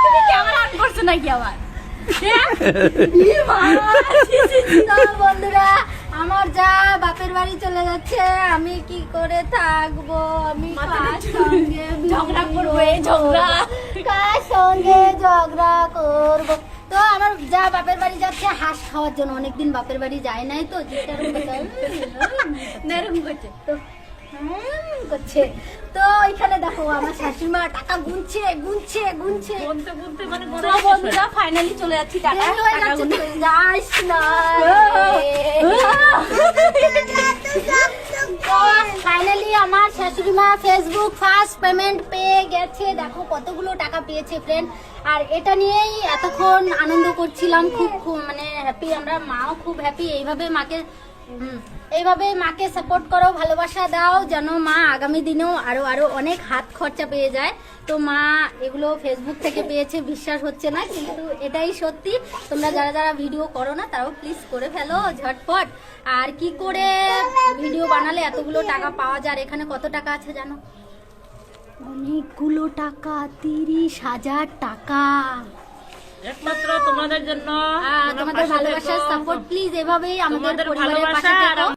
তুমি camera on করছো নাকি আবার? বন্ধুরা আমার যা বাপের বাড়ি চলে যাচ্ছে, আমি কি করে থাকবো? আমি কার সঙ্গে ঝগড়া করবো? এই ঝগড়া কার সঙ্গে ঝগড়া করবো? তো আমার যা বাপের বাড়ি যাচ্ছে হাঁস খাওয়ার জন্য, অনেকদিন বাপের বাড়ি যায় নাই তো, নেরম করছে তো করছে। তো এখানে দেখো আমার শাশুড়িমা টাকা গুনছে গুনছে গুনছে। বলতে বলতে মানে তো বন্ধুরা ফাইনালি চলে যাচ্ছি, টাকা যাস না। ফাইনালি আমার শাশুড়িমা ফেসবুক ফার্স্ট পেমেন্ট পেয়ে গেছে। দেখো কতগুলো টাকা পেয়েছে ফ্রেন্ড। আর এটা নিয়েই এতক্ষণ আনন্দ করছিলাম, খুব মানে হ্যাপি আমরা, মাও খুব হ্যাপি। এইভাবে মাকে সাপোর্ট করো, ভালোবাসা দাও, যেন মা আগামী দিনেও আরো অনেক হাত খরচা পেয়ে যায়। তো মা এগুলো ফেসবুক থেকে পেয়েছে, বিশ্বাস হচ্ছে না কিন্তু এটাই সত্যি। তোমরা যারা যারা ভিডিও করো না তারাও প্লিজ করে ফেলো ঝটপট। আর কি করে ভিডিও বানালে এতগুলো টাকা পাওয়া যায়? এখানে কত টাকা আছে জানো? অনেকগুলো টাকা, 30,000 টাকা। একমাত্র তোমাদের জন্য, তোমাদের ভালোবাসার সাপোর্ট, প্লিজ এভাবেই আমাদের পরিবারের পাশে থেকো।